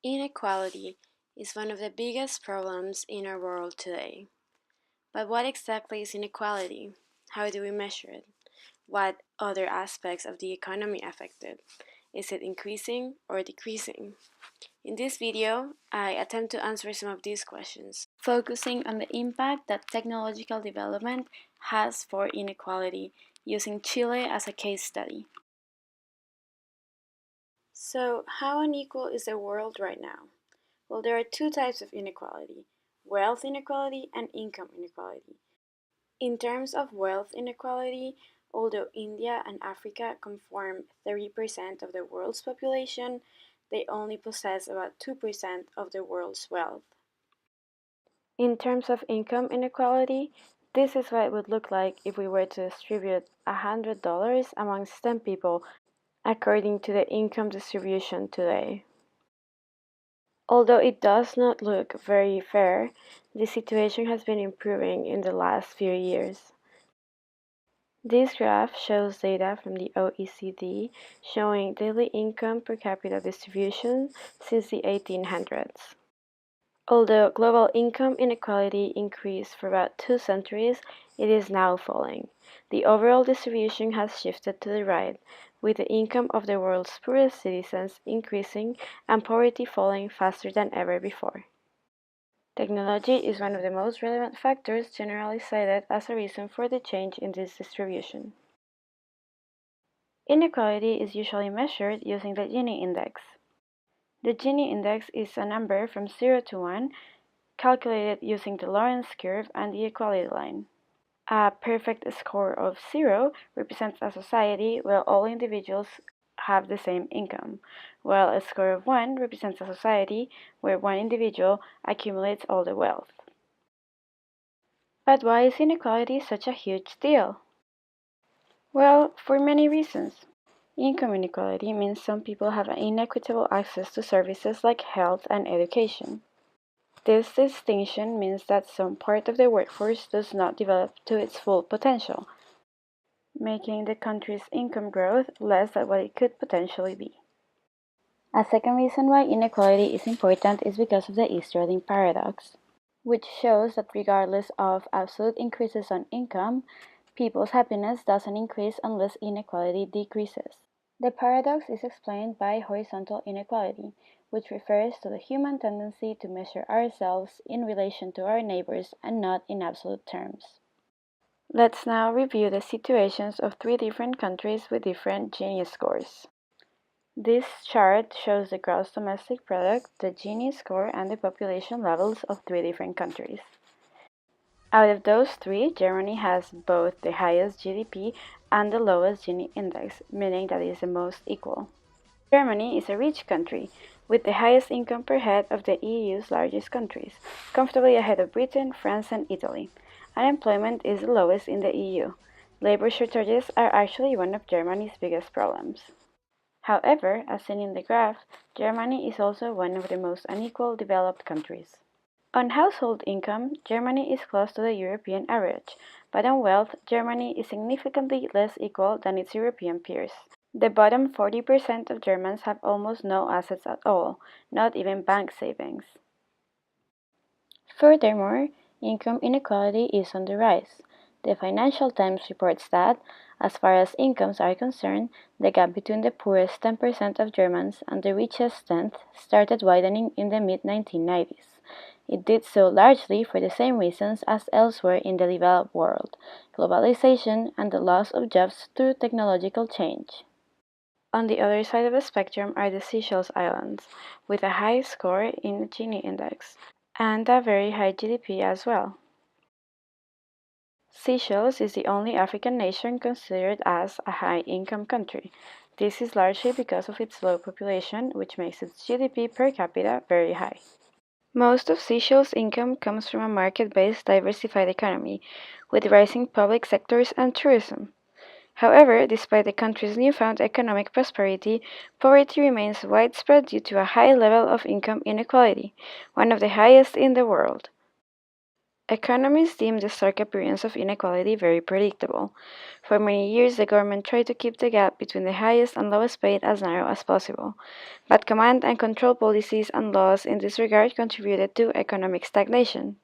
Inequality is one of the biggest problems in our world today. But what exactly is inequality? How do we measure it? What other aspects of the economy affect it? Is it increasing or decreasing? In this video, I attempt to answer some of these questions, focusing on the impact that technological development has for inequality, using Chile as a case study. So, how unequal is the world right now? Well, there are two types of inequality: wealth inequality and income inequality. In terms of wealth inequality, although India and Africa conform 30% of the world's population, they only possess about 2% of the world's wealth. In terms of income inequality, this is what it would look like if we were to distribute $100 amongst 10 people according to the income distribution today. Although it does not look very fair, the situation has been improving in the last few years. This graph shows data from the OECD showing daily income per capita distribution since the 1800s. Although global income inequality increased for about 2 centuries, it is now falling. The overall distribution has shifted to the right, with the income of the world's poorest citizens increasing and poverty falling faster than ever before. Technology is one of the most relevant factors generally cited as a reason for the change in this distribution. Inequality is usually measured using the Gini index. The Gini index is a number from 0 to 1 calculated using the Lorenz curve and the equality line. A perfect score of 0 represents a society where all individuals have the same income, while a score of 1 represents a society where one individual accumulates all the wealth. But why is inequality such a huge deal? Well, for many reasons. Income inequality means some people have inequitable access to services like health and education. This distinction means that some part of the workforce does not develop to its full potential, making the country's income growth less than what it could potentially be. A second reason why inequality is important is because of the Easterling paradox, which shows that regardless of absolute increases on income, people's happiness doesn't increase unless inequality decreases. The paradox is explained by horizontal inequality, which refers to the human tendency to measure ourselves in relation to our neighbors and not in absolute terms. Let's now review the situations of 3 different countries with different Gini scores. This chart shows the gross domestic product, the Gini score, and the population levels of 3 different countries. Out of those 3, Germany has both the highest GDP and the lowest Gini index, meaning that it is the most equal. Germany is a rich country, with the highest income per head of the EU's largest countries, comfortably ahead of Britain, France, and Italy. Unemployment is the lowest in the EU. Labor shortages are actually one of Germany's biggest problems. However, as seen in the graph, Germany is also one of the most unequal developed countries. On household income, Germany is close to the European average, but on wealth, Germany is significantly less equal than its European peers. The bottom 40% of Germans have almost no assets at all, not even bank savings. Furthermore, income inequality is on the rise. The Financial Times reports that, as far as incomes are concerned, the gap between the poorest 10% of Germans and the richest tenth started widening in the mid-1990s. It did so largely for the same reasons as elsewhere in the developed world: globalization and the loss of jobs through technological change. On the other side of the spectrum are the Seychelles Islands, with a high score in the Gini index, and a very high GDP as well. Seychelles is the only African nation considered as a high-income country. This is largely because of its low population, which makes its GDP per capita very high. Most of Seychelles' income comes from a market-based diversified economy, with rising public sectors and tourism. However, despite the country's newfound economic prosperity, poverty remains widespread due to a high level of income inequality, one of the highest in the world. Economists deem the stark appearance of inequality very predictable. For many years, the government tried to keep the gap between the highest and lowest paid as narrow as possible. But command and control policies and laws in this regard contributed to economic stagnation.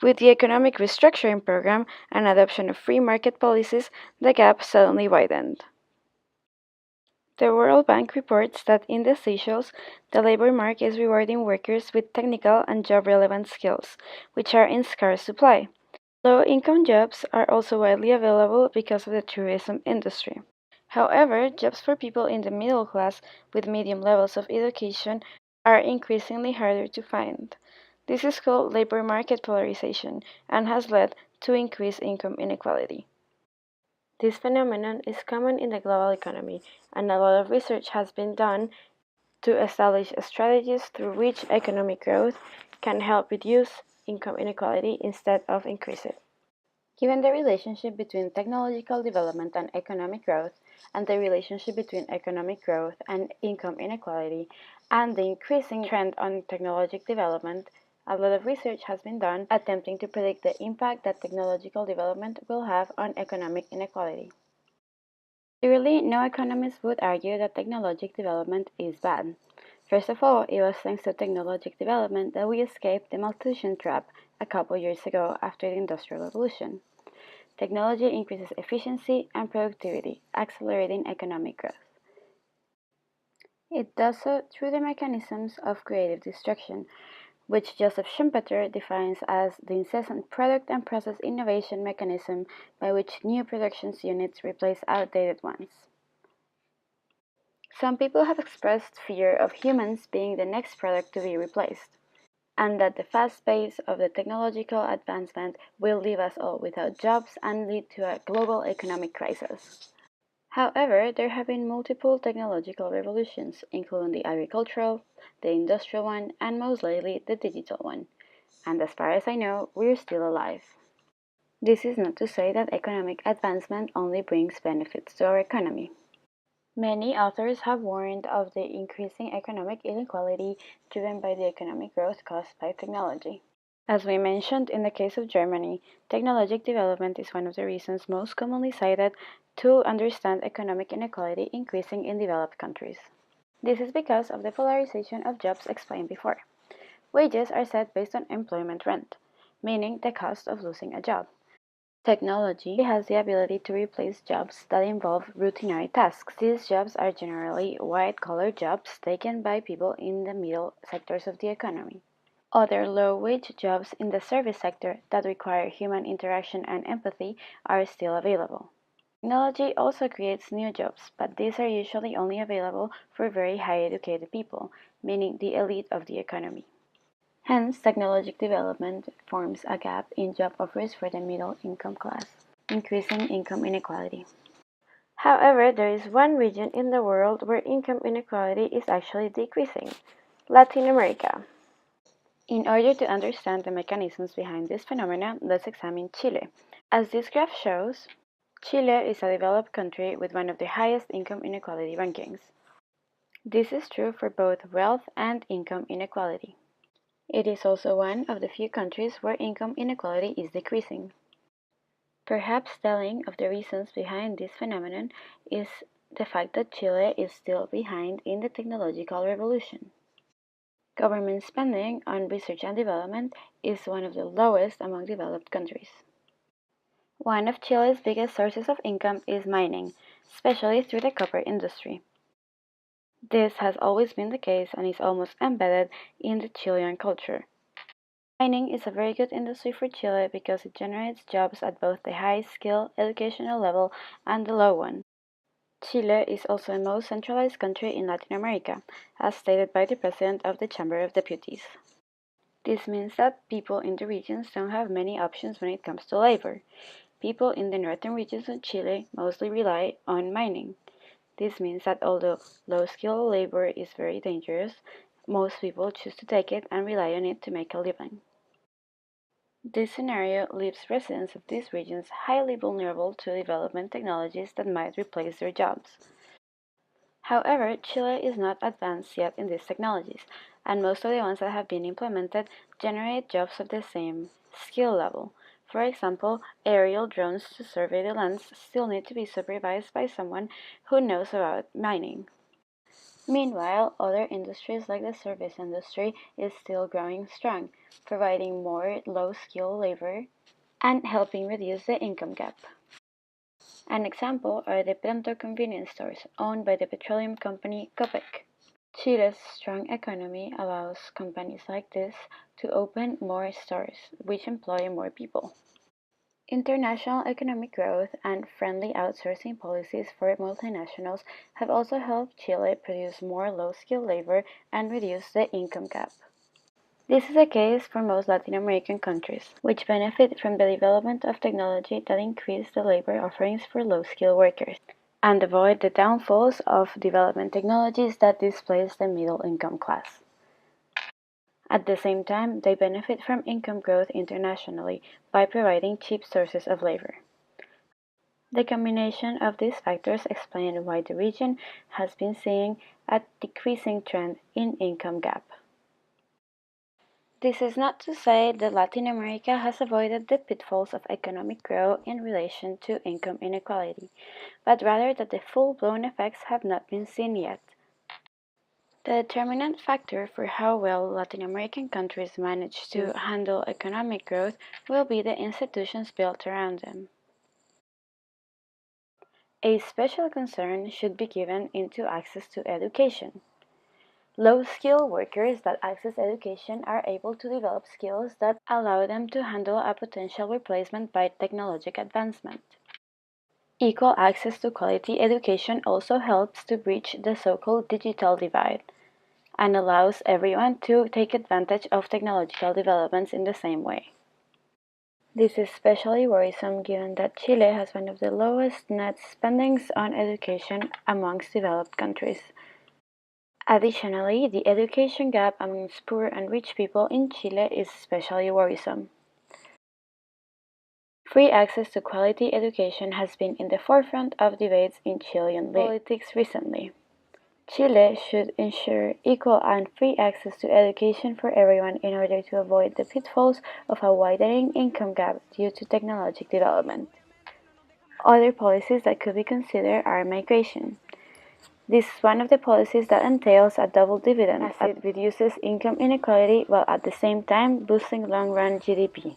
With the economic restructuring program and adoption of free market policies, the gap suddenly widened. The World Bank reports that in the Seychelles, the labor market is rewarding workers with technical and job relevant skills, which are in scarce supply. Low income jobs are also widely available because of the tourism industry. However, jobs for people in the middle class with medium levels of education are increasingly harder to find. This is called labor market polarization and has led to increased income inequality. This phenomenon is common in the global economy, and a lot of research has been done to establish strategies through which economic growth can help reduce income inequality instead of increase it. Given the relationship between technological development and economic growth, and the relationship between economic growth and income inequality, and the increasing trend on technological development, a lot of research has been done attempting to predict the impact that technological development will have on economic inequality. Clearly, no economist would argue that technological development is bad. First of all, it was thanks to technological development that we escaped the malnutrition trap a couple years ago after the Industrial Revolution. Technology increases efficiency and productivity, accelerating economic growth. It does so through the mechanisms of creative destruction, which Joseph Schumpeter defines as the incessant product and process innovation mechanism by which new production units replace outdated ones. Some people have expressed fear of humans being the next product to be replaced, and that the fast pace of the technological advancement will leave us all without jobs and lead to a global economic crisis. However, there have been multiple technological revolutions, including the agricultural, the industrial one, and most lately the digital one. And as far as I know, we're still alive. This is not to say that economic advancement only brings benefits to our economy. Many authors have warned of the increasing economic inequality driven by the economic growth caused by technology. As we mentioned in the case of Germany, technological development is one of the reasons most commonly cited to understand economic inequality increasing in developed countries. This is because of the polarization of jobs explained before. Wages are set based on employment rent, meaning the cost of losing a job. Technology has the ability to replace jobs that involve routinary tasks. These jobs are generally white-collar jobs taken by people in the middle sectors of the economy. Other low-wage jobs in the service sector that require human interaction and empathy are still available. Technology also creates new jobs, but these are usually only available for very high educated people, meaning the elite of the economy. Hence, technological development forms a gap in job offers for the middle income class, increasing income inequality. However, there is one region in the world where income inequality is actually decreasing: Latin America. In order to understand the mechanisms behind this phenomenon, let's examine Chile. As this graph shows, Chile is a developed country with one of the highest income inequality rankings. This is true for both wealth and income inequality. It is also one of the few countries where income inequality is decreasing. Perhaps telling of the reasons behind this phenomenon is the fact that Chile is still behind in the technological revolution. Government spending on research and development is one of the lowest among developed countries. One of Chile's biggest sources of income is mining, especially through the copper industry. This has always been the case and is almost embedded in the Chilean culture. Mining is a very good industry for Chile because it generates jobs at both the high skill educational level and the low one. Chile is also the most centralized country in Latin America, as stated by the President of the Chamber of Deputies. This means that people in the regions don't have many options when it comes to labor. People in the northern regions of Chile mostly rely on mining. This means that although low-skilled labor is very dangerous, most people choose to take it and rely on it to make a living. This scenario leaves residents of these regions highly vulnerable to development technologies that might replace their jobs. However, Chile is not advanced yet in these technologies, and most of the ones that have been implemented generate jobs of the same Skill level. For example, aerial drones to survey the lands still need to be supervised by someone who knows about mining. Meanwhile, other industries like the service industry is still growing strong, providing more low-skilled labor and helping reduce the income gap. An example are the Pronto convenience stores owned by the petroleum company Copec. Chile's strong economy allows companies like this to open more stores, which employ more people. International economic growth and friendly outsourcing policies for multinationals have also helped Chile produce more low-skilled labor and reduce the income gap. This is the case for most Latin American countries, which benefit from the development of technology that increase the labor offerings for low-skilled workers, and avoid the downfalls of development technologies that displace the middle-income class. At the same time, they benefit from income growth internationally by providing cheap sources of labor. The combination of these factors explain why the region has been seeing a decreasing trend in income gap. This is not to say that Latin America has avoided the pitfalls of economic growth in relation to income inequality, but rather that the full-blown effects have not been seen yet. The determinant factor for how well Latin American countries manage to handle economic growth will be the institutions built around them. A special concern should be given into access to education. Low-skilled workers that access education are able to develop skills that allow them to handle a potential replacement by technological advancement. Equal access to quality education also helps to bridge the so-called digital divide and allows everyone to take advantage of technological developments in the same way. This is especially worrisome given that Chile has one of the lowest net spendings on education amongst developed countries. Additionally, the education gap amongst poor and rich people in Chile is especially worrisome. Free access to quality education has been in the forefront of debates in Chilean politics recently. Chile should ensure equal and free access to education for everyone in order to avoid the pitfalls of a widening income gap due to technological development. Other policies that could be considered are migration. This is one of the policies that entails a double dividend, as it reduces income inequality while at the same time boosting long-run GDP.